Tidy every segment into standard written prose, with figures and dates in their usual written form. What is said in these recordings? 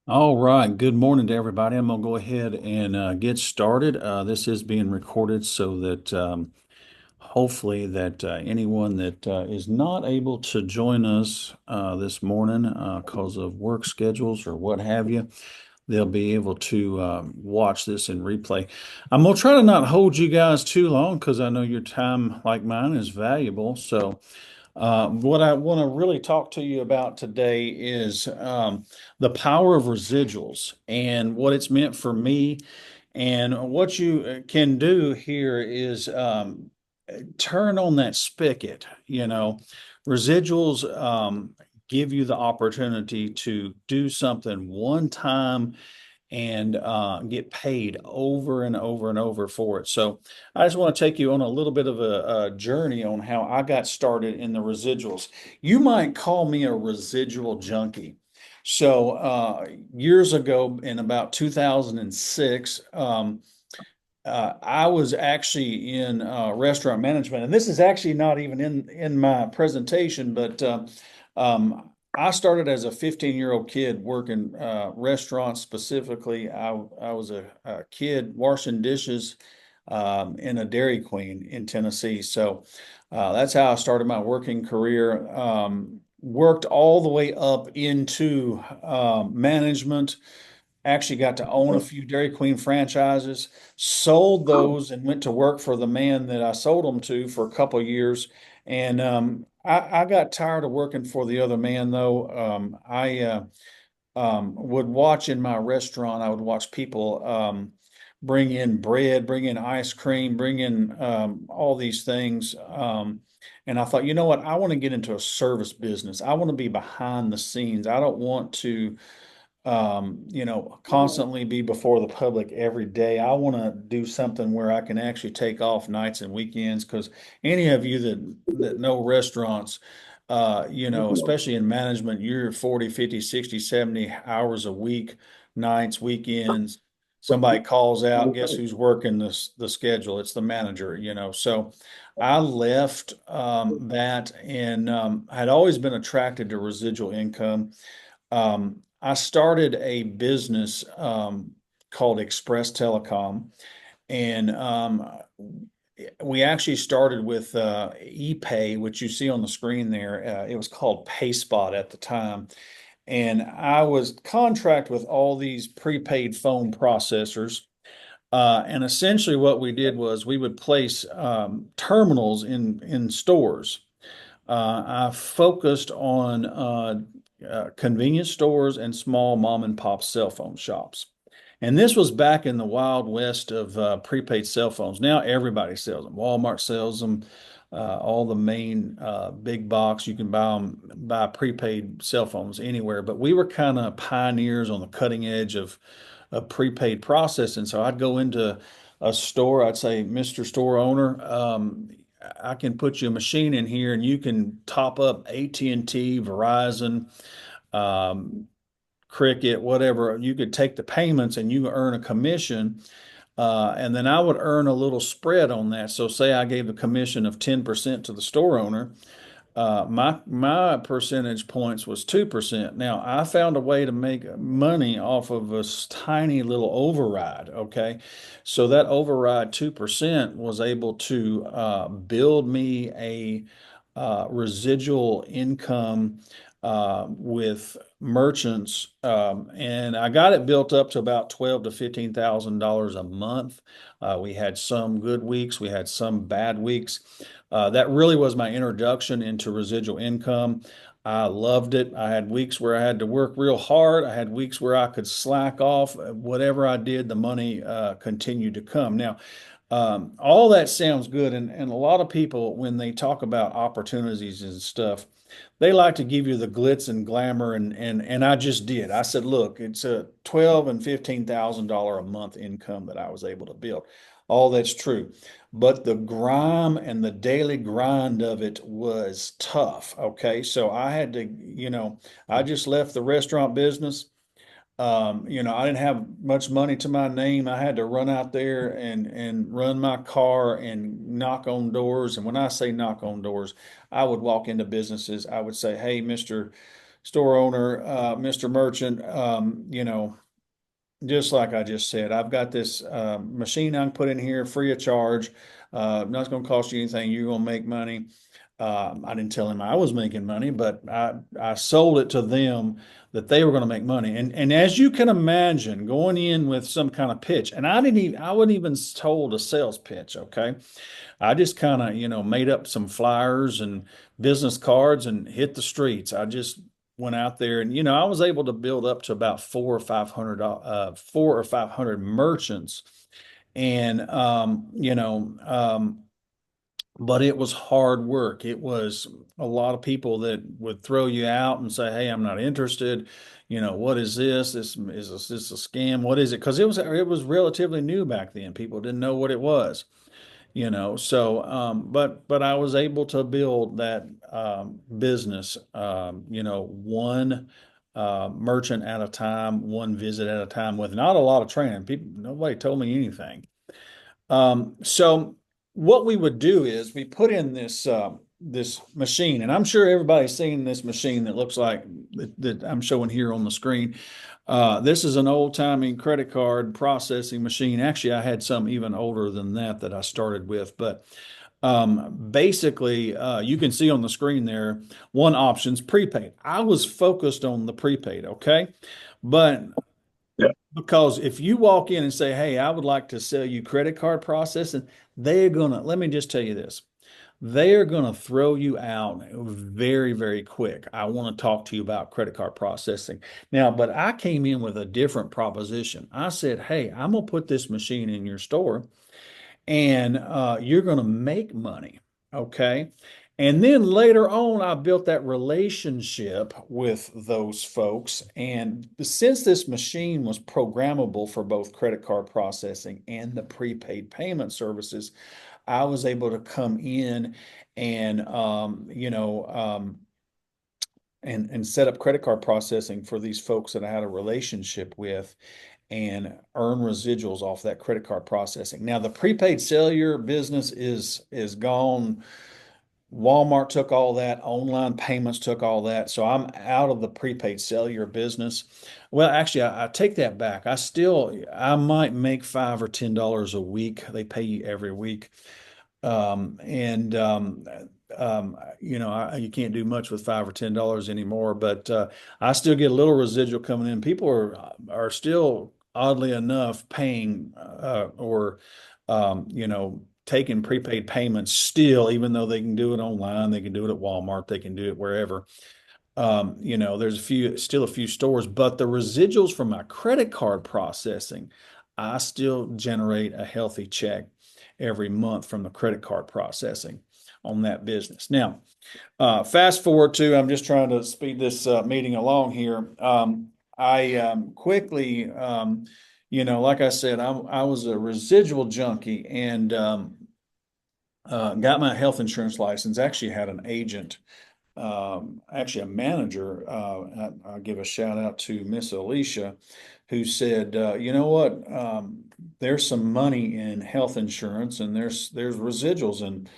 All right. Good morning to everybody. I'm going to go ahead and get started. This is being recorded so that hopefully that anyone that is not able to join us this morning because of work schedules or what have you, they'll be able to watch this in replay. I'm going to try to not hold you guys too long because I know your time, like mine, is valuable. So what I want to really talk to you about today is the power of residuals and what it's meant for me. And what you can do here is turn on that spigot. Residuals give you the opportunity to do something one time and get paid over and over and over for it. So I just want to take you on a little bit of a journey on how I got started in the residuals. You might call me a residual junkie. So years ago, in about 2006, I was actually in restaurant management, and this is actually not even in my presentation, but I started as a 15-year-old kid working restaurants specifically. I was a kid washing dishes in a Dairy Queen in Tennessee. So that's how I started my working career. Worked all the way up into management. Actually got to own a few Dairy Queen franchises, sold those and went to work for the man that I sold them to for a couple of years. And I got tired of working for the other man, though. I would watch in my restaurant, I would watch people bring in bread, bring in ice cream, bring in all these things. And I thought, you know what? I want to get into a service business. I want to be behind the scenes. I don't want to constantly be before the public every day. I want to do something where I can actually take off nights and weekends because any of you that know restaurants, especially in management, you're 40, 50, 60, 70 hours a week, nights, weekends. Somebody calls out, guess who's working the schedule? It's the manager, So I left that and had always been attracted to residual income. I started a business called Express Telecom, and we actually started with ePay, which you see on the screen there. It was called PaySpot at the time, and I was contract with all these prepaid phone processors. And essentially, what we did was we would place terminals in stores. I focused on convenience stores and small mom and pop cell phone shops. And this was back in the wild west of prepaid cell phones. Now everybody sells them. Walmart sells them. All the main big box, you can buy prepaid cell phones anywhere. But we were kind of pioneers on the cutting edge of prepaid processing. So I'd go into a store, I'd say, Mr. Store Owner, I can put you a machine in here and you can top up AT&T, Verizon, um, Cricket, whatever. You could take the payments and you earn a commission. And then I would earn a little spread on that. So say I gave a commission of 10% to the store owner. My percentage points was 2%. Now I found a way to make money off of a tiny little override. Okay, so that override 2% was able to build me a residual income with merchants, and I got it built up to about 12 to $15,000 a month. We had some good weeks, we had some bad weeks. That really was my introduction into residual income. I loved it. I had weeks where I had to work real hard. I had weeks where I could slack off. Whatever I did, the money continued to come. Now, all that sounds good, and a lot of people, when they talk about opportunities and stuff, they like to give you the glitz and glamour, and I just did. I said, look, it's a 12 and $15,000 a month income that I was able to build. All that's true. But the grime and the daily grind of it was tough. Okay. So I had to, I just left the restaurant business. I didn't have much money to my name. I had to run out there and run my car and knock on doors. And when I say knock on doors, I would walk into businesses. I would say, "Hey, Mr. store owner, Mr. Merchant, just like I just said, I've got this machine I can put in here free of charge. Not going to cost you anything. You're going to make money. I didn't tell him I was making money, but I sold it to them that they were going to make money. And as you can imagine, going in with some kind of pitch, and I wasn't even told a sales pitch. Okay, I just kind of, made up some flyers and business cards and hit the streets. I just went out there and, I was able to build up to about 4 or 500 merchants. And, but it was hard work. It was a lot of people that would throw you out and say, "Hey, I'm not interested. What is this? This a scam? What is it?" Because it was relatively new back then. People didn't know what it was. So but I was able to build that business, one merchant at a time, one visit at a time, with not a lot of training. Nobody told me anything. So what we would do is we put in this machine, and I'm sure everybody's seen this machine that looks like that I'm showing here on the screen. This is an old-timey credit card processing machine. Actually, I had some even older than that I started with, but basically, you can see on the screen there, one option's prepaid. I was focused on the prepaid, okay? But Yeah. because if you walk in and say, "Hey, I would like to sell you credit card processing," let me just tell you this, they are going to throw you out very, very quick. I want to talk to you about credit card processing. Now, but I came in with a different proposition. I said, "Hey, I'm going to put this machine in your store and you're going to make money." Okay. And then later on, I built that relationship with those folks. And since this machine was programmable for both credit card processing and the prepaid payment services, I was able to come in and, and set up credit card processing for these folks that I had a relationship with and earn residuals off that credit card processing. Now, the prepaid cellular business is gone. Walmart took all that, online payments took all that. So I'm out of the prepaid cellular business. Well, actually, I take that back. I might make $5 or $10 a week. They pay you every week. And you can't do much with $5 or $10 anymore, but I still get a little residual coming in. People are still, oddly enough, paying or taking prepaid payments still, even though they can do it online, they can do it at Walmart, they can do it wherever. There's still a few stores, but the residuals from my credit card processing, I still generate a healthy check every month from the credit card processing on that business. Now, fast forward to, I'm just trying to speed this meeting along here. I quickly, like I said, I was a residual junkie and got my health insurance license. Actually, had an agent, actually a manager. I'll give a shout out to Miss Alicia, who said, "You know what? There's some money in health insurance, and there's residuals in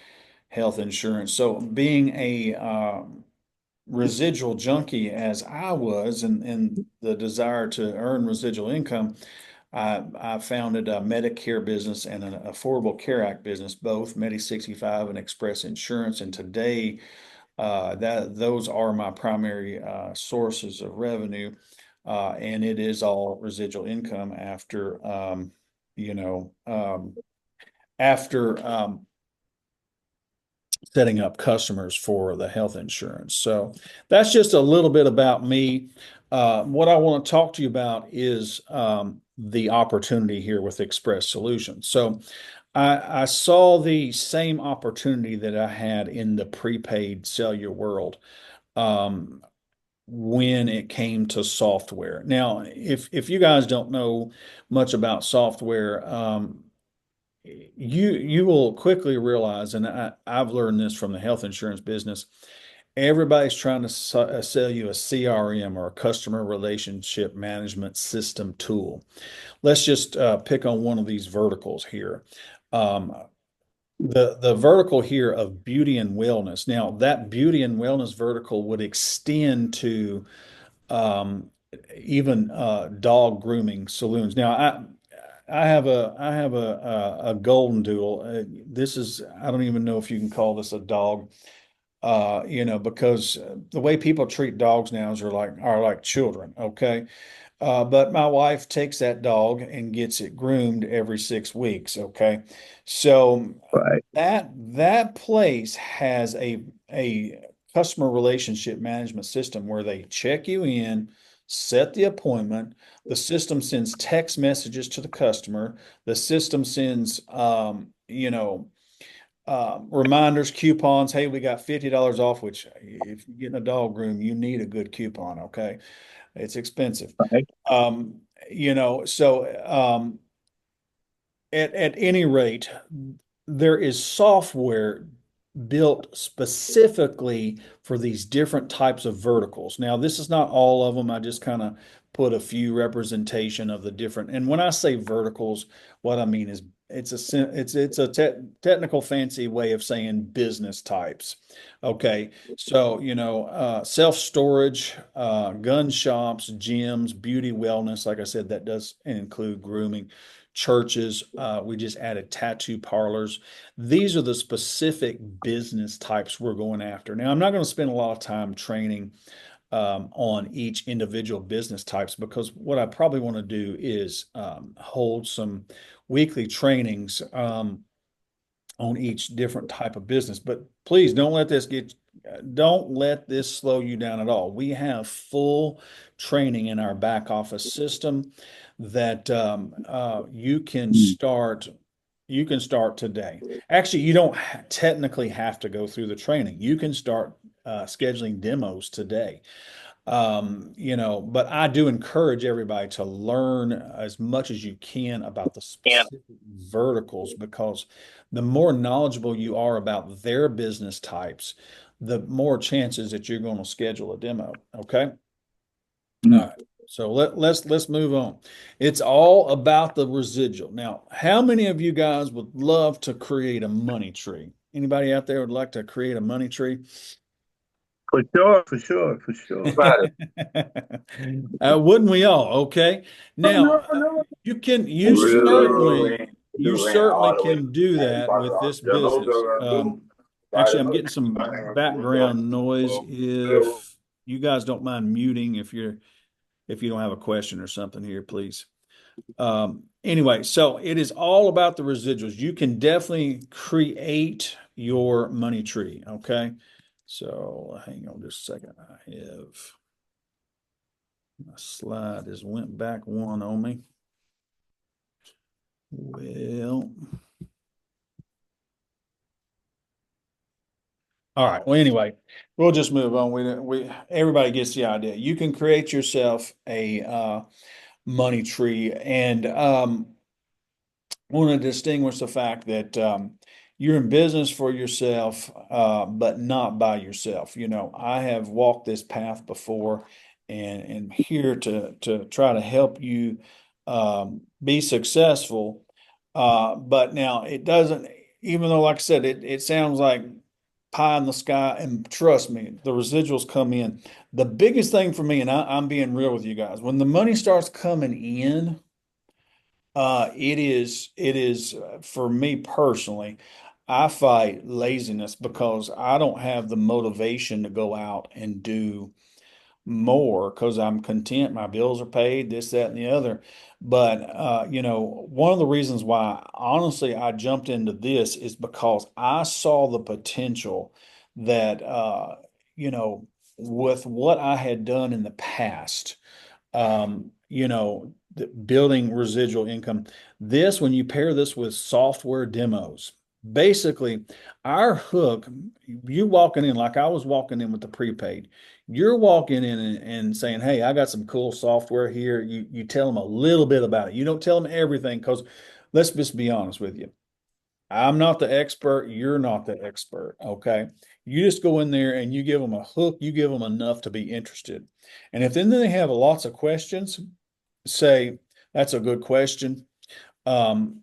health insurance." So, being a residual junkie as I was, and the desire to earn residual income, I founded a Medicare business and an Affordable Care Act business, both Medi 65 and Express Insurance. And today, those are my primary sources of revenue, and it is all residual income you know, after setting up customers for the health insurance. So that's just a little bit about me. What I want to talk to you about is the opportunity here with Express Solutions. So I saw the same opportunity that I had in the prepaid cellular world um, when it came to software. Now, if you guys don't know much about software, you will quickly realize, and I've learned this from the health insurance business, everybody's trying to sell you a CRM or a customer relationship management system tool. Let's just pick on one of these verticals here. Um, the vertical here of beauty and wellness. Now, that beauty and wellness vertical would extend to um, even dog grooming saloons. Now, I have a golden doodle. This is I don't even know if you can call this a dog. Because the way people treat dogs now are like children. Okay. But my wife takes that dog and gets it groomed every 6 weeks. Okay. So Right. that place has a customer relationship management system where they check you in, set the appointment. The system sends text messages to the customer. The system sends reminders, coupons. Hey, we got $50 off, which if you're getting a dog groom, you need a good coupon. Okay. It's expensive. Right. Um, so at any rate, there is software built specifically for these different types of verticals. Now, this is not all of them. I just kind of put a few representation of the different. And when I say verticals, what I mean is it's a technical fancy way of saying business types. Okay, so self-storage, gun shops, gyms, beauty wellness. Like I said, that does include grooming. Churches, we just added tattoo parlors. These are the specific business types we're going after. Now, I'm not going to spend a lot of time training on each individual business types because what I probably want to do is hold some weekly trainings on each different type of business. But please don't let this slow you down at all. We have full training in our back office system that Mm. you can start today. Actually, you don't technically have to go through the training. You can start scheduling demos today. But I do encourage everybody to learn as much as you can about the specific verticals because the more knowledgeable you are about their business types, the more chances that you're going to schedule a demo. Okay. All Mm. right. So let's move on. It's all about the residual. Now, how many of you guys would love to create a money tree? Anybody out there would like to create a money tree? For sure, for sure, for sure. Got it. Wouldn't we all? Okay. No, Now, no, no. you certainly can do that with this business. Actually, I'm getting some background noise. If you guys don't mind muting, if you don't have a question or something here, please. Anyway, so it is all about the residuals. You can definitely create your money tree. Okay. So hang on just a second. I have my slide has went back one on me. Well, all right. Well, anyway, we'll just move on. We everybody gets the idea. You can create yourself a money tree, and want to distinguish the fact that you're in business for yourself, but not by yourself. I have walked this path before, and here to try to help you be successful. But now it doesn't. Even though, like I said, it sounds like pie in the sky, and trust me, the residuals come in. The biggest thing for me, and I'm being real with you guys, when the money starts coming in. It is for me personally, I fight laziness because I don't have the motivation to go out and do more because I'm content. My bills are paid, this, that, and the other. But one of the reasons why honestly I jumped into this is because I saw the potential that you know, with what I had done in the past building residual income. When you pair this with software demos, basically our hook, you walking in like I was walking in with the prepaid, you're walking in and saying, hey, I got some cool software here. You tell them a little bit about it. You don't tell them everything because let's just be honest with you. I'm not the expert. You're not the expert. Okay. You just go in there and you give them a hook. You give them enough to be interested. And if then they have lots of questions, say, that's a good question. Um,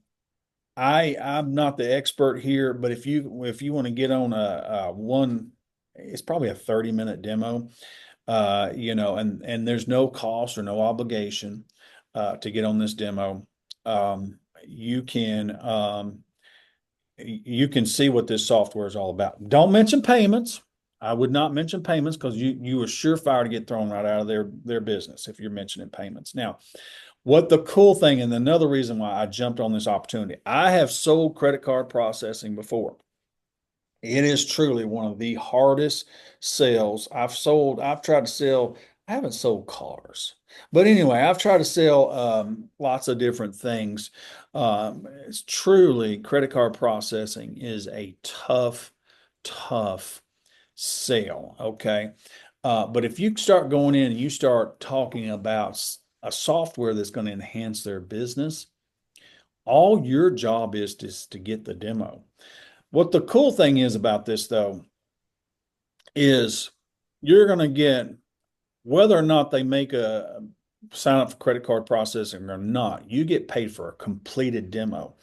I'm not the expert here, but if you want to get on a one, it's probably a 30-minute demo, and there's no cost or no obligation to get on this demo. Um, you can you can see what this software is all about. Don't mention payments. I would not mention payments because you are surefire to get thrown right out of their business if you're mentioning payments. Now, what the cool thing, and another reason why I jumped on this opportunity, I have sold credit card processing before. It is truly one of the hardest sales I've tried to sell. I haven't sold cars, but anyway, I've tried to sell lots of different things. It's truly credit card processing is a tough sale. Okay. But if you start going in and you start talking about a software that's going to enhance their business, all your job is to get the demo. What the cool thing is about this, though, is you're going to get whether or not they make a sign up for credit card processing or not, you get paid for a completed demo.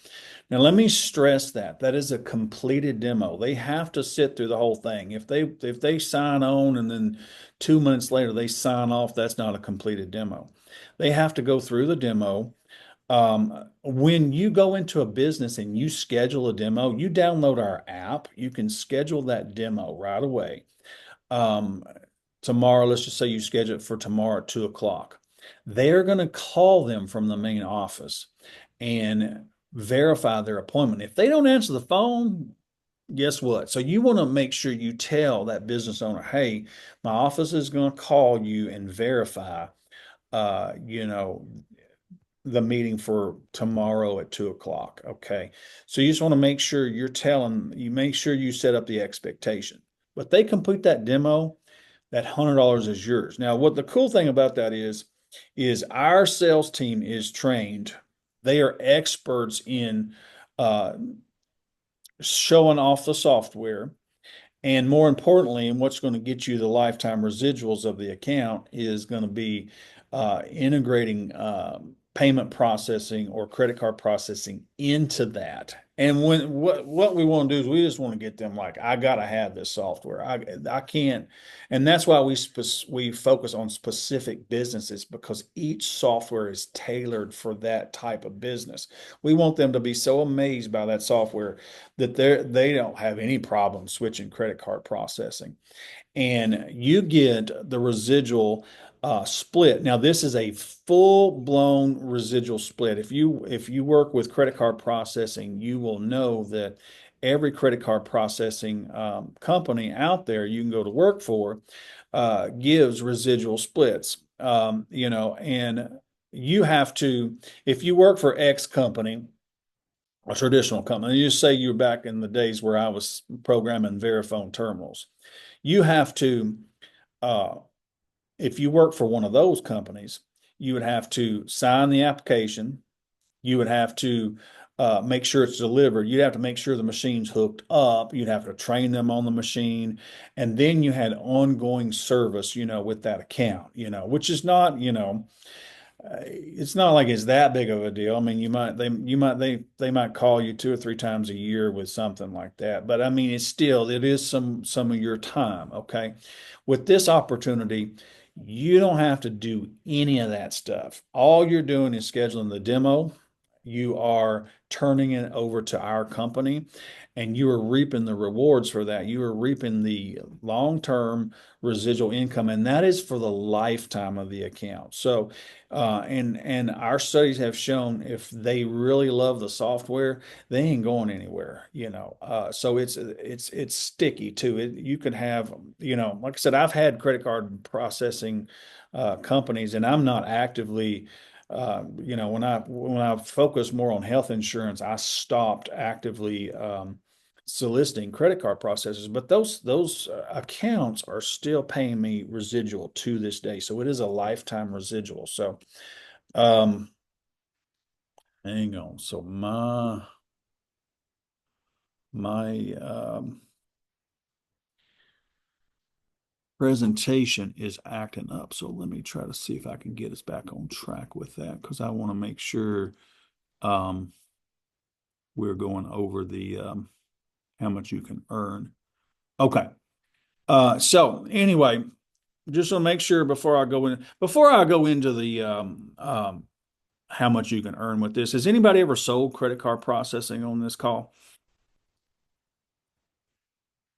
Now, let me stress that that is a completed demo. They have to sit through the whole thing. If they sign on and then 2 minutes later they sign off, that's not a completed demo. They have to go through the demo. When you go into a business and you schedule a demo, you download our app, you can schedule that demo right away. Um, Tomorrow, let's just say you schedule it for tomorrow at 2 o'clock. They're going to call them from the main office and verify their appointment. If they don't answer the phone, guess what? So you want to make sure you tell that business owner, hey, my office is going to call you and verify, uh, you know, the meeting for tomorrow at 2 o'clock. Okay. So you just want to make sure you make sure you set up the expectation. But they complete that demo, that $100 is yours. Now, what the cool thing about that is our sales team is trained. They are experts in uh, showing off the software. And more importantly, and what's going to get you the lifetime residuals of the account is going to be integrating payment processing or credit card processing into that. And what we want to do is we just want to get them like, I gotta have this software. I can't, and that's why we focus on specific businesses because each software is tailored for that type of business. We want them to be so amazed by that software that they don't have any problem switching credit card processing. And you get the residual split. Now, this is a full-blown residual split. If you work with credit card processing, you will know that every credit card processing company out there you can go to work for gives residual splits. And you have to, if you work for X company, a traditional company. You say you're back in the days where I was programming Verifone terminals. You have to, uh, if you work for one of those companies, you would have to sign the application. You would have to make sure it's delivered. You'd have to make sure the machine's hooked up. You'd have to train them on the machine. And then you had ongoing service, with that account, which is not, it's not like it's that big of a deal. I mean, they might call you 2 or 3 times a year with something like that. But I mean, it is some of your time. Okay. With this opportunity, you don't have to do any of that stuff. All you're doing is scheduling the demo. You are turning it over to our company and you are reaping the rewards for that. You are reaping the long-term residual income, and that is for the lifetime of the account. So, and our studies have shown if they really love the software, they ain't going anywhere. So it's sticky too. You could have, like I said, I've had credit card processing companies, and I'm not actively when I focus more on health insurance, I stopped actively soliciting credit card processors, but those accounts are still paying me residual to this day. So it is a lifetime residual. So um hang on. So my presentation is acting up. So let me try to see if I can get us back on track with that because I want to make sure um we're going over the how much you can earn. Okay. So anyway, just want to make sure before I go into the how much you can earn with this. Has anybody ever sold credit card processing on this call?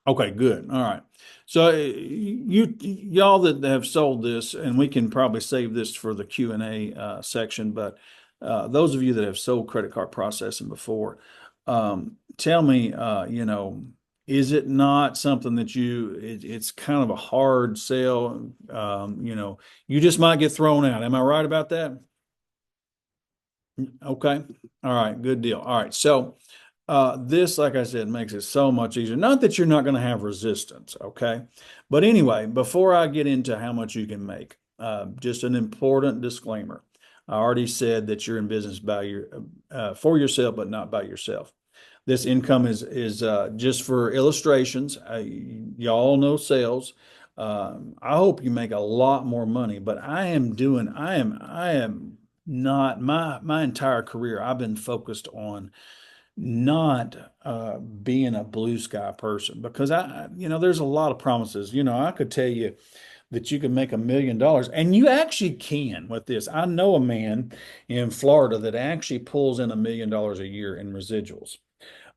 Okay, good. All right. So y'all that have sold this, and we can probably save this for the Q&A section, but those of you that have sold credit card processing before, tell me, is it not something that it's kind of a hard sell? You just might get thrown out. Am I right about that? Okay. All right. Good deal. All right. So this, like I said, makes it so much easier. Not that you're not going to have resistance, okay? But anyway, before I get into how much you can make, just an important disclaimer. I already said that you're in business for yourself, but not by yourself. This income is just for illustrations. Y'all know sales. I hope you make a lot more money, but I am not my entire career. I've been focused on not being a blue sky person because there's a lot of promises. I could tell you that you can make $1 million, and you actually can with this. I know a man in Florida that actually pulls in $1 million a year in residuals.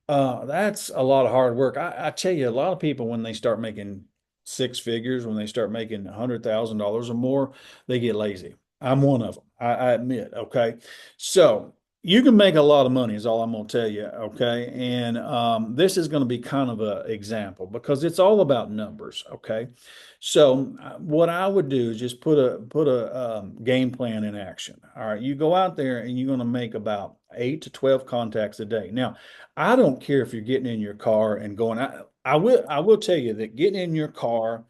That's a lot of hard work. I tell you, a lot of people, when they start making six figures, when they start making $100,000 or more, they get lazy. I'm one of them. I admit. Okay. So you can make a lot of money is all I'm going to tell you. Okay. And this is going to be kind of an example because it's all about numbers. Okay. So what I would do is just put a game plan in action. All right. You go out there and you're going to make about 8 to 12 contacts a day. Now, I don't care if you're getting in your car and going. I will tell you that getting in your car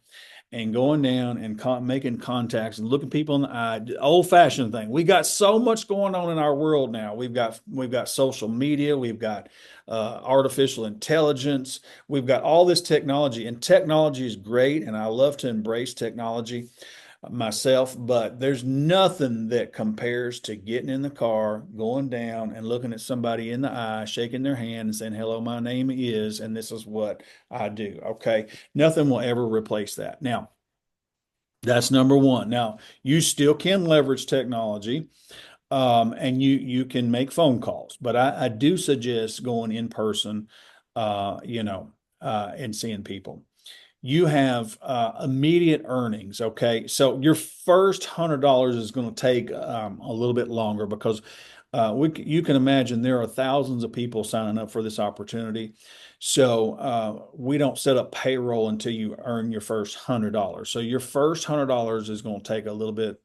and going down and making contacts and looking people in the eye, old fashioned thing. We got so much going on in our world now. We've got social media. We've got artificial intelligence. We've got all this technology, and technology is great. And I love to embrace technology myself, but there's nothing that compares to getting in the car, going down and looking at somebody in the eye, shaking their hand and saying, "Hello, my name is, and this is what I do." Okay. Nothing will ever replace that. Now, that's number one. Now, you still can leverage technology, and you can make phone calls, but I do suggest going in person, and seeing people. You have immediate earnings. Okay. So your first $100 is going to take a little bit longer because you can imagine there are thousands of people signing up for this opportunity. So we don't set up payroll until you earn your first $100. So your first $100 is going to take a little bit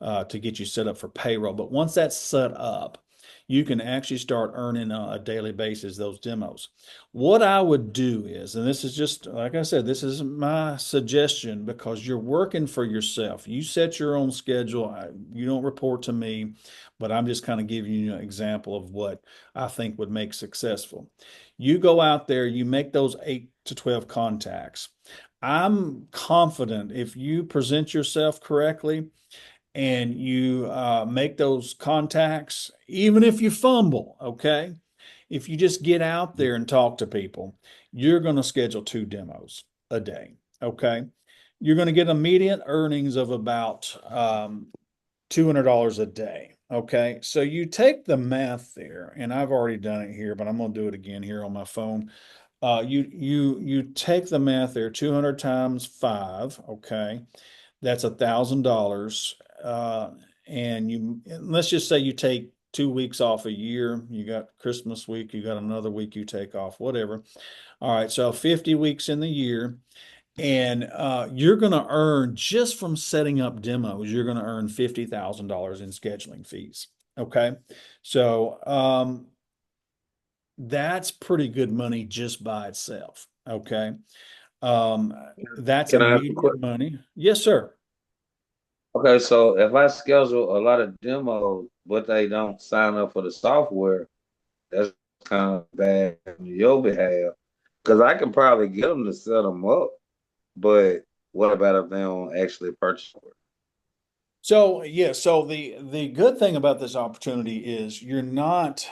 to get you set up for payroll. But once that's set up, you can actually start earning on a daily basis those demos. What I would do is, and this is just, like I said, this is my suggestion because you're working for yourself. You set your own schedule. You don't report to me, but I'm just kind of giving you an example of what I think would make successful. You go out there, you make those 8 to 12 contacts. I'm confident if you present yourself correctly and you make those contacts, even if you fumble, okay? If you just get out there and talk to people, you're going to schedule 2 demos a day, okay? You're going to get immediate earnings of about $200 a day, okay? So you take the math there, and I've already done it here, but I'm going to do it again here on my phone. You take the math there, 200 times 5, okay? That's $1,000. And let's just say you take 2 weeks off a year. You got Christmas week, you got another week you take off, whatever. All right, so 50 weeks in the year. And you're going to earn just from setting up demos, you're going to earn $50,000 in scheduling fees. Okay. So that's pretty good money just by itself. Okay. Um, that's Can I ask a immediate question? money. Yes, sir. Okay, so if I schedule a lot of demos, but they don't sign up for the software, that's kind of bad on your behalf. Because I can probably get them to set them up, but what about if they don't actually purchase it? So yeah, so the good thing about this opportunity is you're not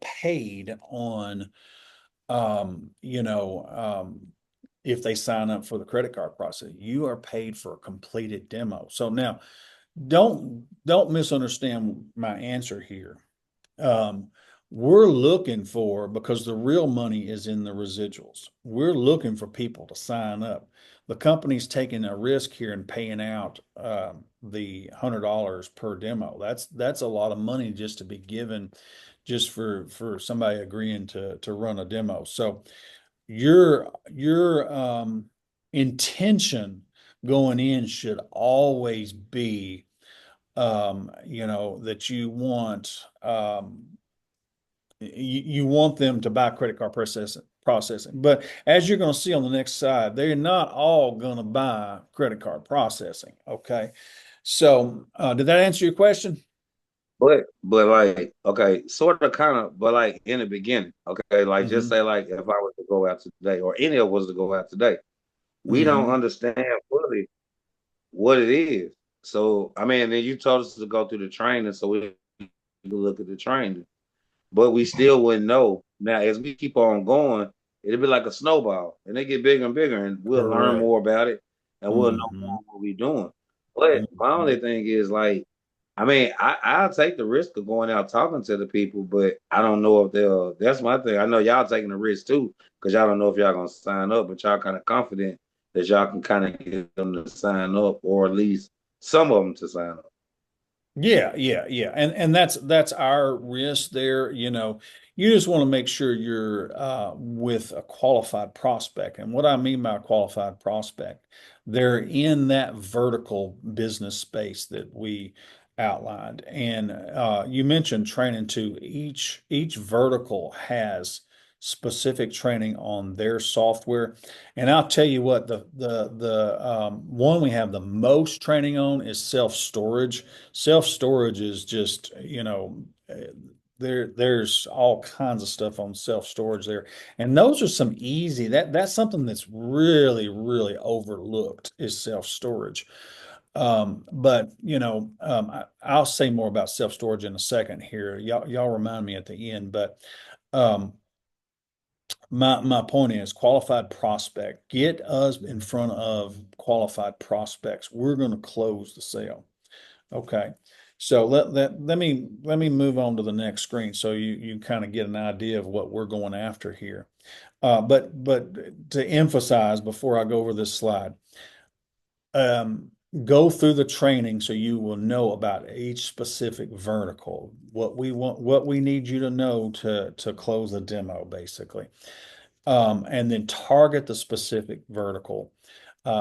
paid on, you know, if they sign up for the credit card process. You are paid for a completed demo. So now don't misunderstand my answer here. Um, we're looking for, because the real money is in the residuals. We're looking for people to sign up. The company's taking a risk here and paying out the $100 per demo. That's a lot of money just to be given, just for somebody agreeing to run a demo. So your intention going in should always be, that you want them to buy credit card processing. But as you're going to see on the next slide, they're not all going to buy credit card processing. Okay. So, did that answer your question? But like, okay, sort of kind of, but like in the beginning, okay, like just Mm-hmm. say like if I was to go out today or any of us to go out today, we don't Mm-hmm. understand fully what it is. So I mean, then you told us to go through the training so we can look at the training, but we still wouldn't know. Now, as we keep on going, it'll be like a snowball, and they get bigger and bigger, and we'll learn Correct. more about it, and we'll know Mm-hmm. more what we're doing. But my Mm-hmm. only thing is like, I mean, I'll take the risk of going out talking to the people, but I don't know if they'll. That's my thing. I know y'all taking the risk too, because y'all don't know if y'all gonna sign up, but y'all kind of confident that y'all can kind of get them to sign up, or at least some of them to sign up. Yeah, yeah, yeah. And that's our risk there. You just want to make sure you're with a qualified prospect. And what I mean by a qualified prospect, they're in that vertical business space that we outlined. And you mentioned training too. Each vertical has specific training on their software. And I'll tell you what, the one we have the most training on is self-storage. Self-storage is just, there's all kinds of stuff on self-storage there. And those are some easy, that's something that's really, really overlooked is self-storage. But I'll say more about self-storage in a second here. Y'all remind me at the end, but um, my point is qualified prospect. Get us in front of qualified prospects. We're going to close the sale. Okay. So let me move on to the next screen so you kind of get an idea of what we're going after here. But to emphasize before I go over this slide, um, go through the training so you will know about each specific vertical, what we need you to know to close the demo, basically. And then target the specific vertical.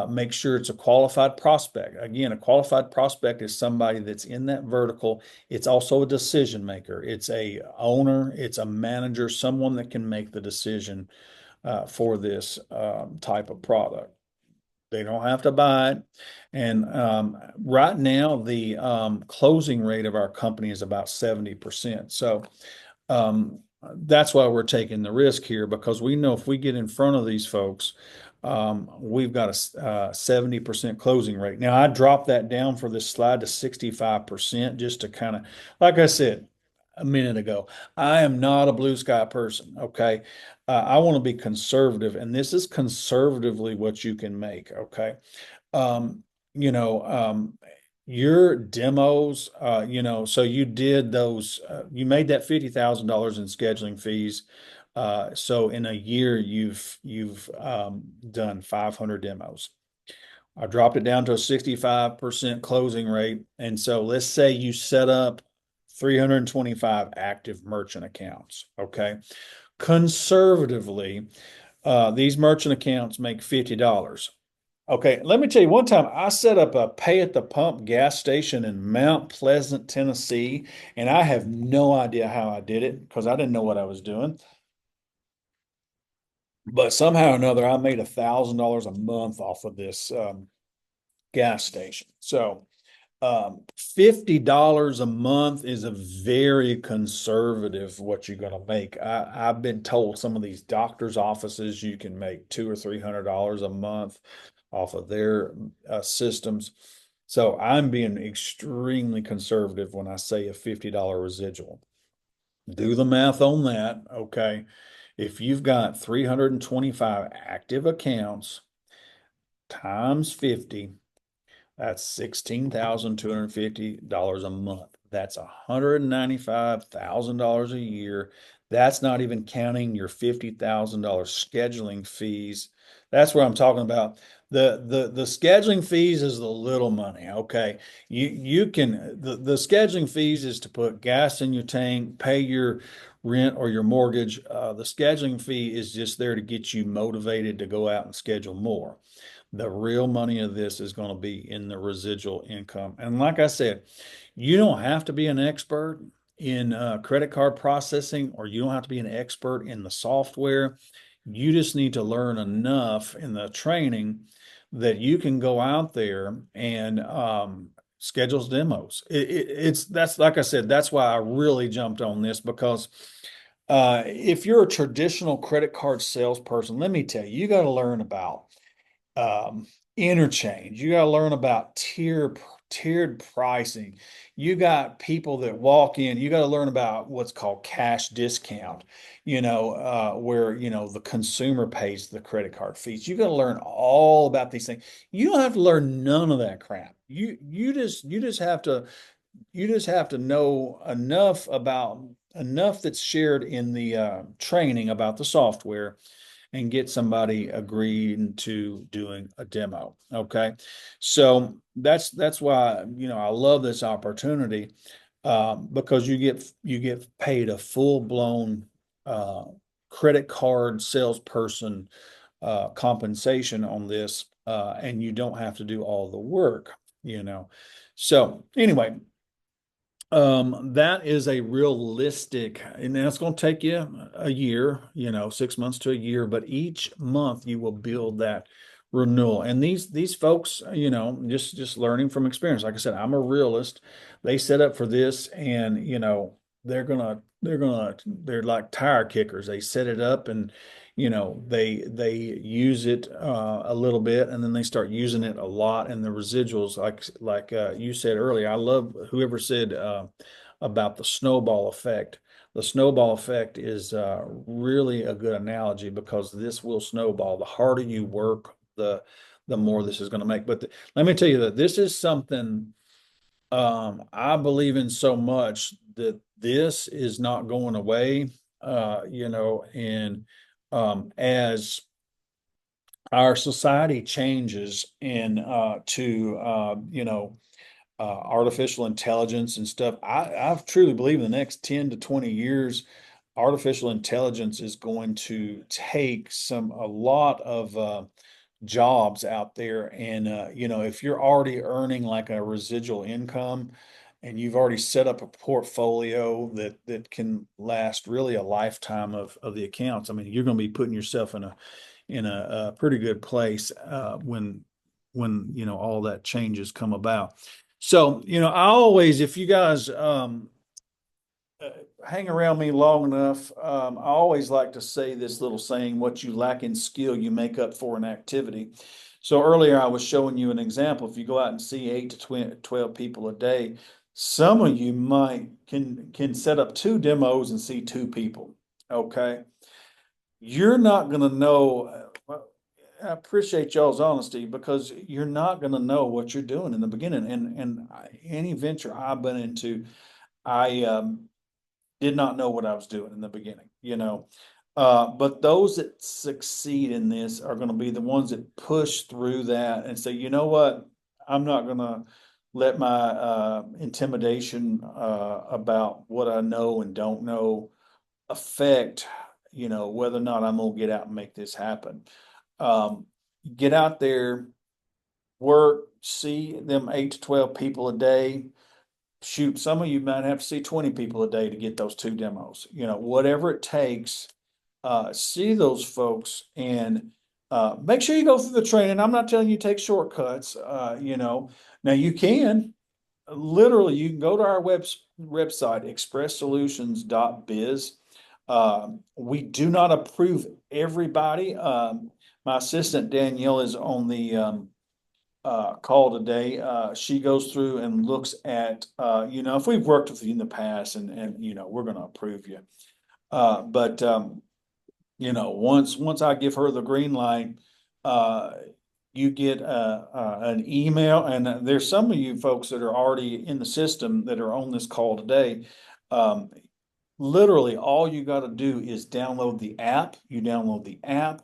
Make sure it's a qualified prospect. Again, a qualified prospect is somebody that's in that vertical. It's also a decision maker. It's a owner. It's a manager, someone that can make the decision for this type of product. They don't have to buy it. And right now, the closing rate of our company is about 70%. So that's why we're taking the risk here, because we know if we get in front of these folks, we've got a 70% closing rate. Now, I dropped that down for this slide to 65% just to kind of, like I said a minute ago, I am not a blue sky person. Okay. I want to be conservative, and this is conservatively what you can make. Okay. Um, you know, um, your demos, so you did those, you made that $50,000 in scheduling fees. So in a year, you've done 500 demos. I dropped it down to a 65% closing rate. And so let's say you set up 325 active merchant accounts. Okay. Conservatively, these merchant accounts make $50. Okay, let me tell you, one time I set up a pay at the pump gas station in Mount Pleasant, Tennessee, and I have no idea how I did it because I didn't know what I was doing. But somehow or another, I made $1,000 a month off of this gas station. So $50 a month is a very conservative what you're going to make. I've been told some of these doctors' offices you can make $200 or $300 a month off of their systems. So I'm being extremely conservative when I say a $50 residual. Do the math on that. Okay. If you've got 325 active accounts times 50, that's $16,250 a month. That's $195,000 a year. That's not even counting your $50,000 scheduling fees. That's what I'm talking about. The scheduling fees is the little money. Okay. You can the scheduling fees is to put gas in your tank, pay your rent or your mortgage. The scheduling fee is just there to get you motivated to go out and schedule more. The real money of this is going to be in the residual income. And like I said, you don't have to be an expert in credit card processing, or you don't have to be an expert in the software. You just need to learn enough in the training that you can go out there and schedule demos. It's that's like I said, that's why I really jumped on this because if you're a traditional credit card salesperson, let me tell you, you got to learn about um, interchange. You got to learn about tiered pricing. You got people that walk in. You got to learn about what's called cash discount. Where the consumer pays the credit card fees. You got to learn all about these things. You don't have to learn none of that crap. You just have to know enough that's shared in the training about the software and get somebody agreeing to doing a demo. Okay. So that's why, I love this opportunity, because you get paid a full-blown uh, credit card salesperson compensation on this, and you don't have to do all the work, you know. So anyway, that is a realistic, and that's going to take you a year, 6 months to a year, but each month you will build that renewal. And these folks, just learning from experience. Like I said, I'm a realist. They set up for this, and they're like tire kickers. They set it up, and they use it a little bit, and then they start using it a lot. And the residuals, like you said earlier, I love whoever said about the snowball effect. The snowball effect is really a good analogy because this will snowball. The harder you work, the more this is going to make. But let me tell you that this is something I believe in so much that this is not going away. And as our society changes and to artificial intelligence and stuff, I truly believe in the next 10 to 20 years, artificial intelligence is going to take a lot of jobs out there. And if you're already earning like a residual income and you've already set up a portfolio that can last really a lifetime of the accounts, I mean, you're going to be putting yourself in a pretty good place when all that changes come about. So I always, if you guys uh, hang around me long enough, I always like to say this little saying: what you lack in skill, you make up for in activity. So earlier I was showing you an example. If you go out and see 8 to 12 people a day, some of you might can set up 2 demos and see 2 people. Okay. You're not going to know. Well, I appreciate y'all's honesty because you're not going to know what you're doing in the beginning. And any venture I've been into, I did not know what I was doing in the beginning. But those that succeed in this are going to be the ones that push through that and say, you know what, I'm not going to let my intimidation about what I know and don't know affect, whether or not I'm going to get out and make this happen. Um, get out there, work, see them 8 to 12 people a day. Shoot, some of you might have to see 20 people a day to get those 2 demos. Whatever it takes, see those folks and make sure you go through the training. I'm not telling you take shortcuts. Now you can literally you can go to our website expresssolutions.biz. We do not approve everybody. My assistant Danielle is on the call today. She goes through and looks at, if we've worked with you in the past and, we're going to approve you. But once I give her the green light, uh, you get an email, and there's some of you folks that are already in the system that are on this call today. Um, Literally all you got to do is download the app. You download the app.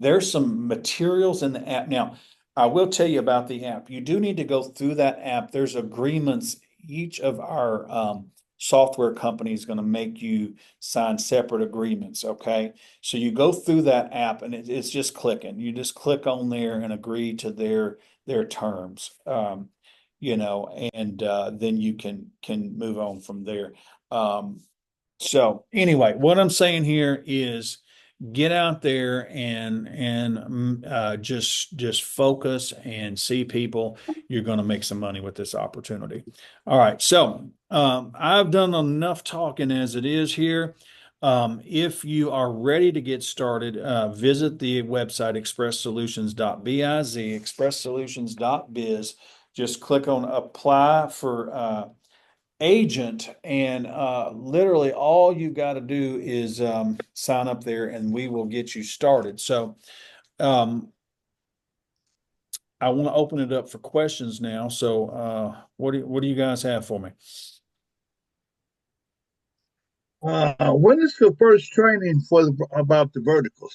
There's some materials in the app. Now, I will tell you about the app. You do need to go through that app. There's agreements. Each of our software company is going to make you sign separate agreements. Okay. So you go through that app and it's just clicking. You just click on there and agree to their terms. And then you can move on from there. So anyway, what I'm saying here is get out there and just focus and see people. You're going to make some money with this opportunity. All right, so I've done enough talking as it is here. If you are ready to get started, visit the website expresssolutions.biz, expresssolutions.biz. Just click on apply for agent, and literally all you got to do is sign up there and we will get you started. So um, I want to open it up for questions now. So what do you guys have for me? When is the first training about the verticals?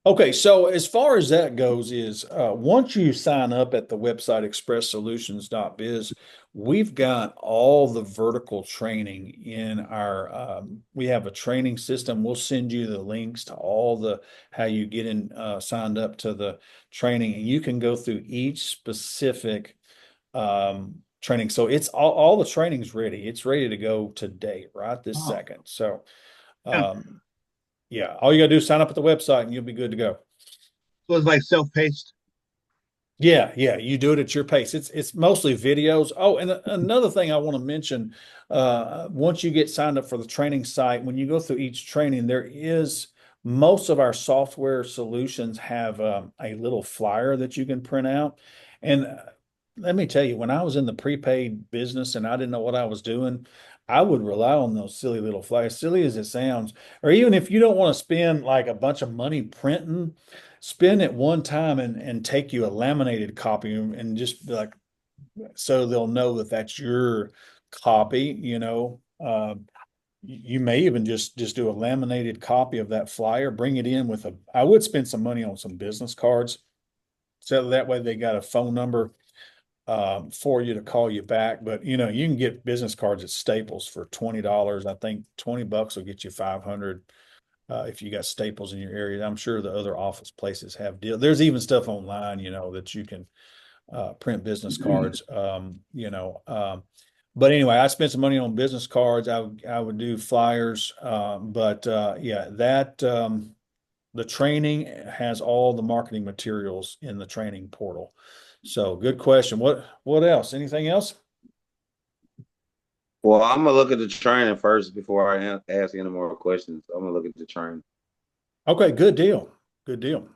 Okay, so as far as that goes, is once you sign up at the website expresssolutions.biz, we've got all the vertical training in our, we have a training system. We'll send you the links to all the how you get in signed up to the training, and you can go through each specific training. So it's all the training's ready. It's ready to go today, right this Oh, second. So yeah. um, yeah, all you gotta do is sign up at the website and you'll be good to go. So it's like self-paced. Yeah, you do it at your pace. It's mostly videos. Oh, and another thing I want to mention, once you get signed up for the training site, when you go through each training, there is most of our software solutions have a little flyer that you can print out. And let me tell you, when I was in the prepaid business and I didn't know what I was doing, I would rely on those silly little flyers, silly as it sounds. Or even if you don't want to spend like a bunch of money printing, spend it one time and take you a laminated copy and just be like, so they'll know that that's your copy. You may even just do a laminated copy of that flyer, bring it in with I would spend some money on some business cards. So that way they got a phone number for you to call you back. But you can get business cards at Staples for $20. I think $20 will get you 500 if you got Staples in your area. I'm sure the other office places have deal. There's even stuff online, that you can print business cards. But anyway, I spent some money on business cards. I would do flyers, but yeah, that the training has all the marketing materials in the training portal. So good question. What else? Anything else? Well, I'm gonna look at the training first before I ask any more questions. I'm gonna look at the training. Okay, good deal. Good deal.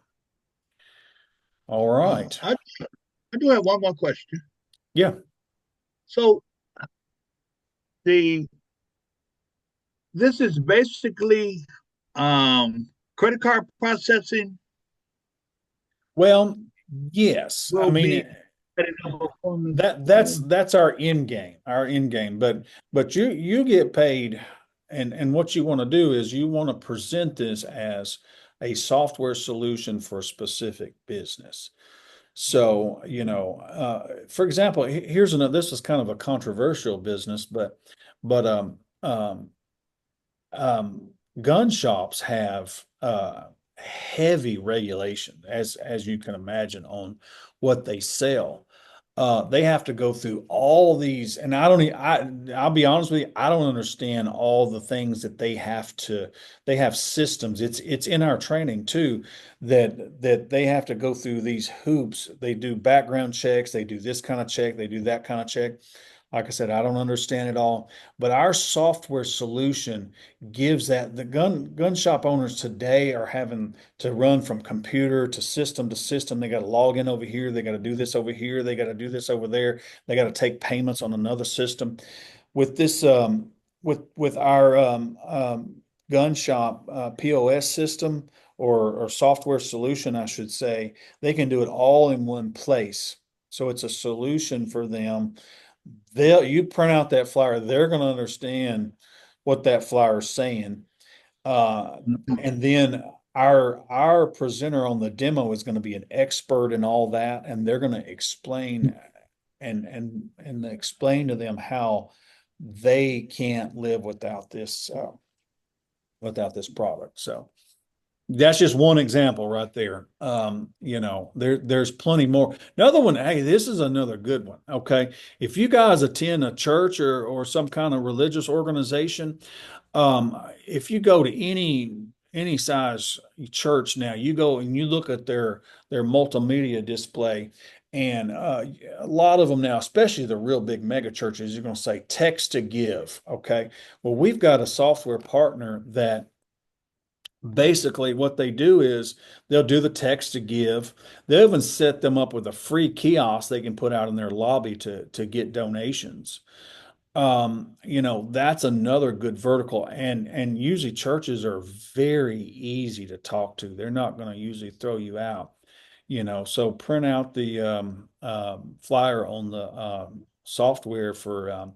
All Uh, right. I, I do have one more question. Yeah. So the this is basically credit card processing Well, yes. I will mean, be setting up a performance. that's our end game, but you get paid, and what you want to do is you want to present this as a software solution for a specific business. So, for example, here's another, this is kind of a controversial business, but um, gun shops have heavy regulation, as you can imagine, on what they sell. They have to go through all these, and I don't. I'll be honest with you. I don't understand all the things that they have to. They have systems. It's in our training too that they have to go through these hoops. They do background checks. They do this kind of check. They do that kind of check. Like I said, I don't understand it all, but our software solution gives that the gun shop owners today are having to run from computer to system to system. They got to log in over here. They got to do this over here. They got to do this over there. They got to take payments on another system. With this, with our gun shop POS system or software solution, I should say, they can do it all in one place. So it's a solution for them. You print out that flyer, they're going to understand what that flyer is saying. And then our presenter on the demo is going to be an expert in all that, and they're going to explain and explain to them how they can't live without this product. So that's just one example right there. There's plenty more. Another one, hey, this is another good one. Okay. If you guys attend a church or some kind of religious organization, if you go to any size church now, you go and you look at their multimedia display, and a lot of them now, especially the real big mega churches, you're going to say text to give. Okay. Well, we've got a software partner that basically what they do is they'll do the text to give. They'll even set them up with a free kiosk they can put out in their lobby to get donations. That's another good vertical, and usually churches are very easy to talk to. They're not going to usually throw you out. So print out the flyer on the software for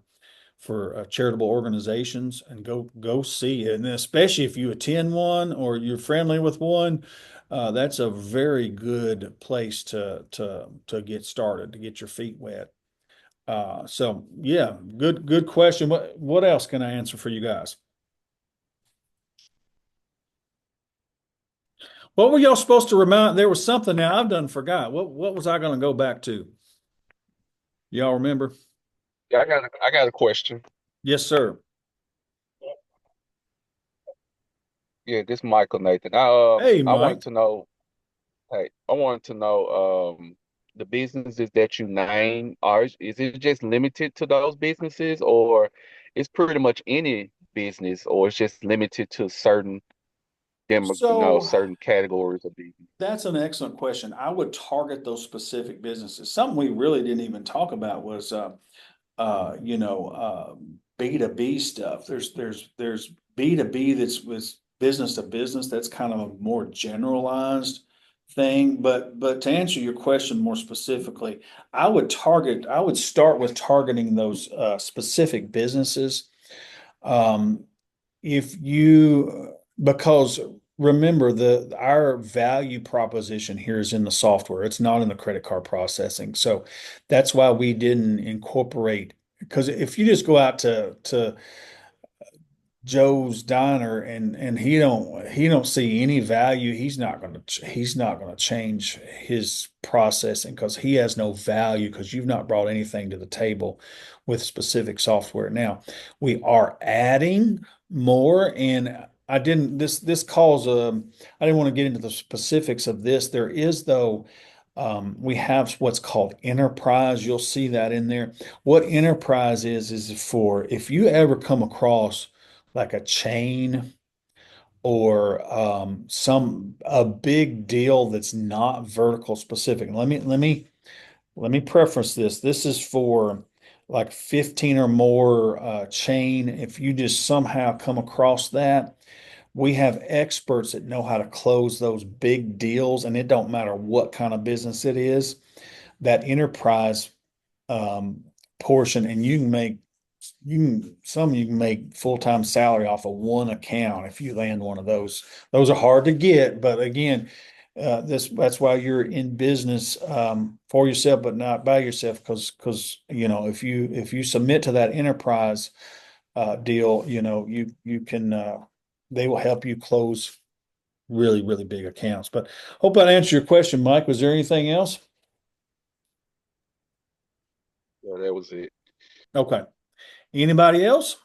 charitable organizations and go see it. And especially if you attend one or you're friendly with one, that's a very good place to get started, to get your feet wet. So yeah, good question. What else can I answer for you guys? What were y'all supposed to remind? There was something now I've done forgot. What was I going to go back to? Y'all remember? Yeah, I got a question. Yes, sir. Yeah, this is Michael Nathan. Hey, I Mike. wanted to know, hey, I wanted to know the businesses that you name is it just limited to those businesses, or it's pretty much any business, or it's just limited to So certain categories of business? that's an excellent question. I would target those specific businesses. Something we really didn't even talk about was B2B stuff. There's B2B that's was business to business. That's kind of a more generalized thing. But to answer your question more specifically, I would start with targeting those specific businesses. Um, if you because remember our value proposition here is in the software. It's not in the credit card processing. So that's why we didn't incorporate, because if you just go out to Joe's Diner and he don't see any value, he's not going to change his processing because he has no value because you've not brought anything to the table with specific software. Now, we are adding more, and I didn't this calls I didn't want to get into the specifics of this. There is though we have what's called enterprise. You'll see that in there. What enterprise is for if you ever come across like a chain or some a big deal that's not vertical specific. Let me preference this. This is for like 15 or more chain. If you just somehow come across that, we have experts that know how to close those big deals, and it don't matter what kind of business it is. That enterprise um, portion, and you can make full-time salary off of one account if you land one of those. Those are hard to get, but again, that's why you're in business for yourself, but not by yourself, because if you submit to that enterprise deal, you can they will help you close really, really big accounts. But hope that answered your question, Mike. Was there anything else? Yeah, that was it. Okay. Anybody else?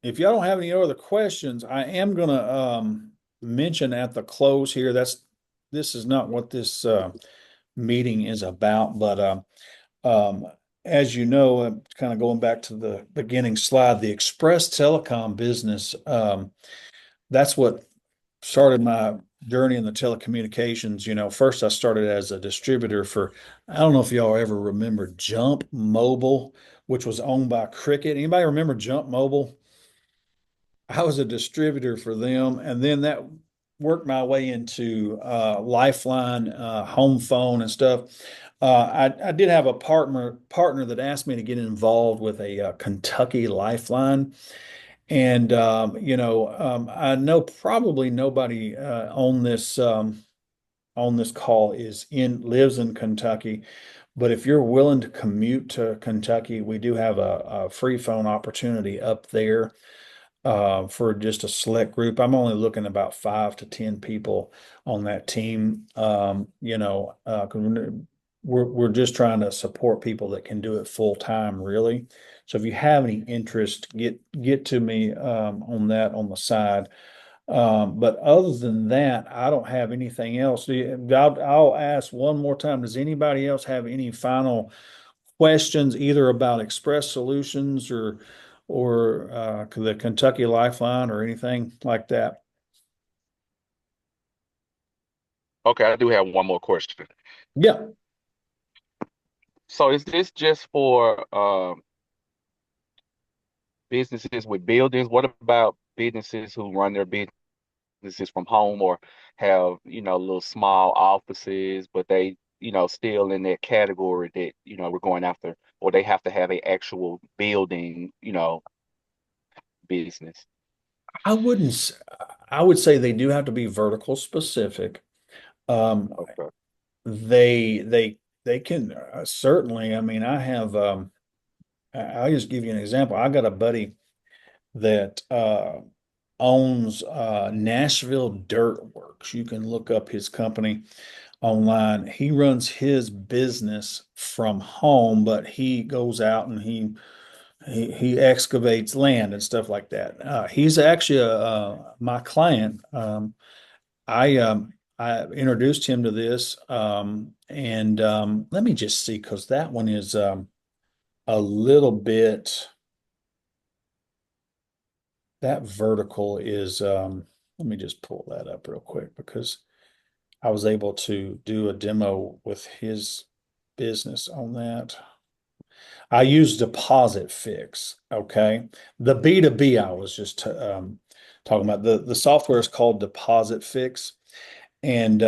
If y'all don't have any other questions, I am gonna mention at the close here. this is not what this meeting is about, but um, as you know, kind of going back to the beginning slide, the Express Telecom business, that's what started my journey in the telecommunications. First I started as a distributor for, I don't know if y'all ever remember Jump Mobile, which was owned by Cricket. Anybody remember Jump Mobile? I was a distributor for them, and then that worked my way into Lifeline, home phone, and stuff. I did have a partner that asked me to get involved with a Kentucky Lifeline, and I know probably nobody on this call lives in Kentucky, but if you're willing to commute to Kentucky, we do have a free phone opportunity up there for just a select group. I'm only looking about 5 to 10 people on that team. 'Cause we're just trying to support people that can do it full time, really. So if you have any interest, get to me on that on the side. But other than that, I don't have anything else. I'll ask one more time. Does anybody else have any final questions either about Express Solutions or the Kentucky Lifeline or anything like that? Okay, I do have one more question. Yeah. So is this just for businesses with buildings? What about businesses who run their businesses from home or have, little small offices, but they, still in that category that, we're going after, or they have to have a actual building, business? I wouldn't, s- I would say they do have to be vertical specific. Um, Okay. they can certainly, I mean, I'll just give you an example. I got a buddy that owns Nashville Dirt Works. You can look up his company online. He runs his business from home, but he goes out and he excavates land and stuff like that. He's actually my client. I introduced him to this, and let me just see because that one is a little bit. That vertical is. Let me just pull that up real quick because I was able to do a demo with his business on that. I use Deposit Fix. Okay. The B2B I was just talking about. The software is called Deposit Fix. And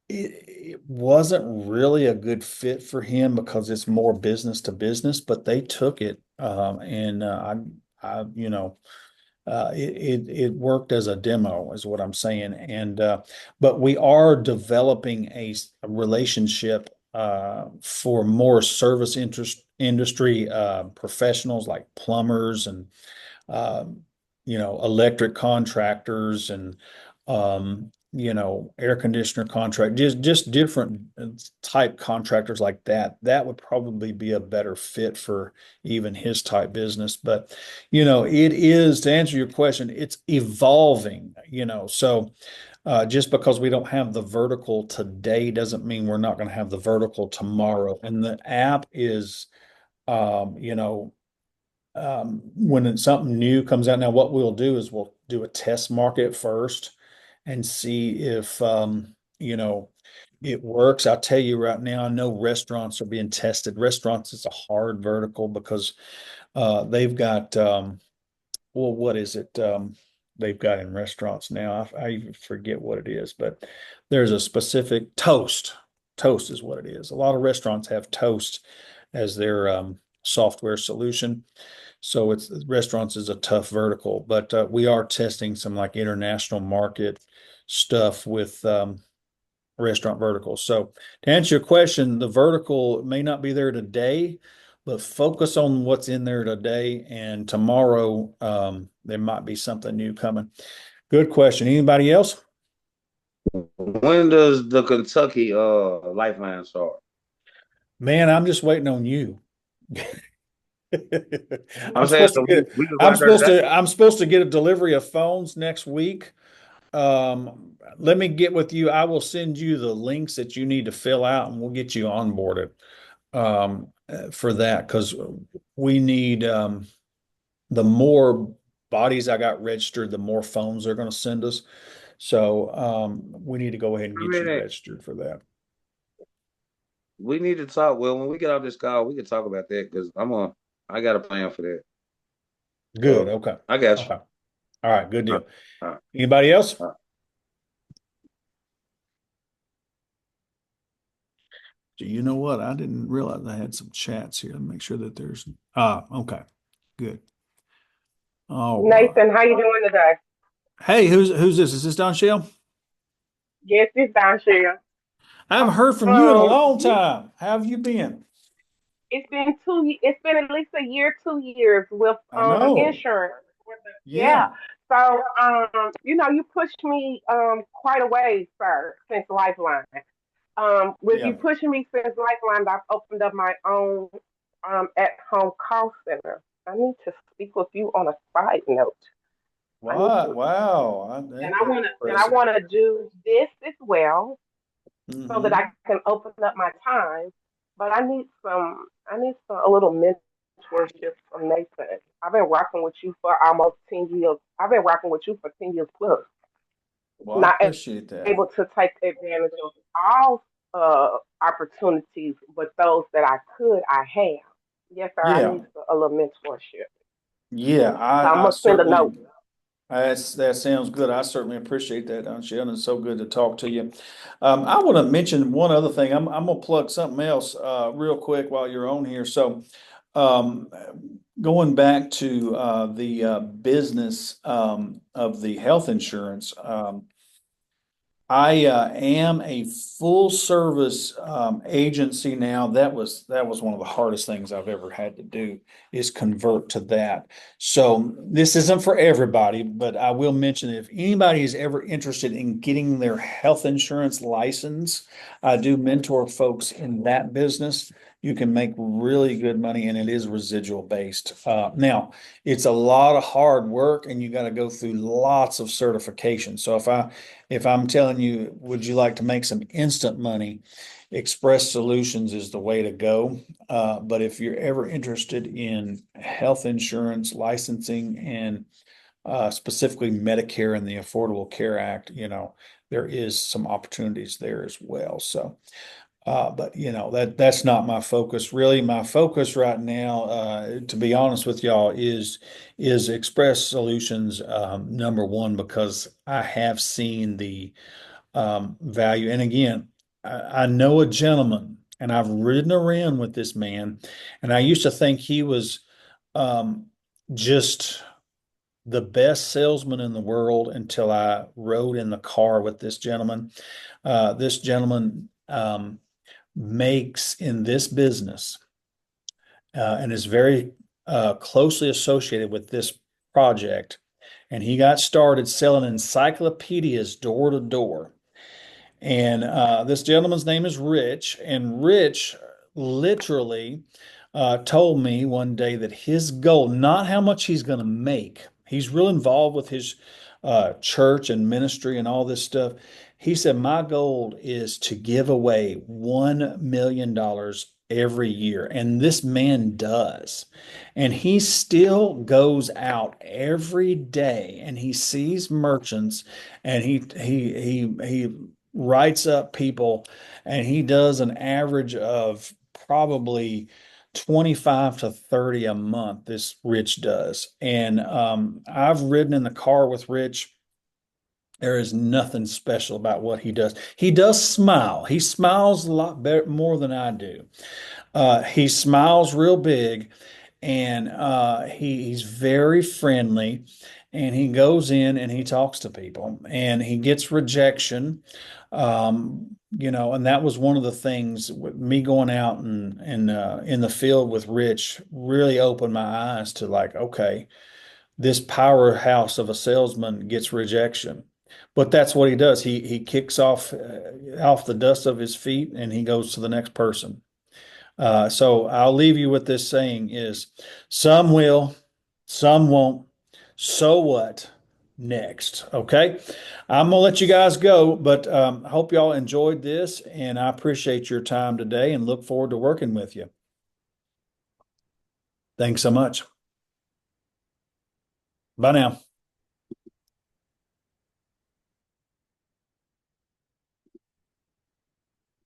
it wasn't really a good fit for him because it's more business to business, but they took it and it worked as a demo, is what I'm saying. And but we are developing a relationship for more service industry professionals like plumbers and electric contractors and air conditioner contract, just different type contractors like that. That would probably be a better fit for even his type business. But it is, to answer your question, it's evolving. So just because we don't have the vertical today doesn't mean we're not going to have the vertical tomorrow. And the app is, um, you know, when something new comes out. Now, what we'll do is we'll do a test market first and see if it works. I'll tell you right now, I know restaurants are being tested. Restaurants is a hard vertical because they've got well, what is it? They've got in restaurants now. I even forget what it is, but there's a specific Toast. Toast is what it is. A lot of restaurants have Toast as their software solution. So it's restaurants is a tough vertical, but we are testing some like international market stuff with restaurant verticals. So to answer your question, the vertical may not be there today, but focus on what's in there today, and tomorrow there might be something new coming. Good question. Anybody else? When does the Kentucky Lifeline start? Man, I'm just waiting on you. I'm saying so we can I'm watch our supposed day. to I'm supposed to get a delivery of phones next week. Let me get with you. I will send you the links that you need to fill out and we'll get you onboarded for that because we need the more bodies I got registered, the more phones they're going to send us. So we need to go ahead and I get you mean, registered for that. we need to talk. Well, when we get off this call, we can talk about that because I got a plan for that. Good. So Okay. I got you. Okay. All right. Good Uh, deal. uh, Anybody else? uh. Do you know what? I didn't realize I had some chats here to make sure that there's okay. Good. All right. Nathan, how you doing today? Hey, who's this? Is this Don Shell? Yes, it's Don Shell. I haven't heard from you in a long You, time. How have you been? it's been it's been at least a year, 2 years with I know. insurance. Yeah. Yeah. So you pushed me quite a way, sir, since Lifeline. With you Yeah. pushing me since Lifeline, I've opened up my own at home call center. I need to speak with you on a side note. I need What? to Wow. and That's I wanna and I impressive. wanna do this as well so that Hmm. I can open up my time. But I need some a little mentorship from Nathan. I've been rocking with you for almost 10 years. I've been rocking with you for 10 years plus. Well, I Not appreciate that. able to take advantage of all opportunities, but those that I could, I have. Yes, sir. I Yeah. need a little mentorship. Yeah. So I'm I gonna send a certainly note. that sounds good. I certainly appreciate that, Shannon. It's so good to talk to you. I want to mention one other thing. I'm gonna plug something else real quick while you're on here. So, um, going back to the business of the health insurance. I am a full service agency now. That was one of the hardest things I've ever had to do is convert to that. So this isn't for everybody, but I will mention if anybody is ever interested in getting their health insurance license, I do mentor folks in that business. You can make really good money and it is residual based. Now it's a lot of hard work and you got to go through lots of certification. So if I'm telling you, would you like to make some instant money? Express Solutions is the way to go. But if you're ever interested in health insurance licensing and specifically Medicare and the Affordable Care Act, there is some opportunities there as well. So, but that's not my focus. Really, my focus right now, to be honest with y'all, is Express Solutions number one because I have seen the value. And again, I know a gentleman, and I've ridden around with this man, and I used to think he was um, just the best salesman in the world until I rode in the car with this gentleman. This gentleman makes in this business and is very closely associated with this project. And he got started selling encyclopedias door to door. And this gentleman's name is Rich. And Rich literally told me one day that his goal, not how much he's going to make, he's real involved with his church and ministry and all this stuff. He said, my goal is to give away $1 million every year. And this man does. And he still goes out every day and he sees merchants and he writes up people and he does an average of probably 25 to 30 a month. This Rich does. And I've ridden in the car with Rich. There is nothing special about what he does. He does smile. He smiles a lot better, more than I do. He smiles real big and he's very friendly and he goes in and he talks to people and he gets rejection. And that was one of the things with me going out and in the field with Rich really opened my eyes to like, okay, this powerhouse of a salesman gets rejection. But that's what he does. He kicks off the dust of his feet and he goes to the next person. So I'll leave you with this saying is some will, some won't. So what? next. Okay. I'm gonna let you guys go, but I hope y'all enjoyed this, and I appreciate your time today and look forward to working with you. Thanks so much. Bye now.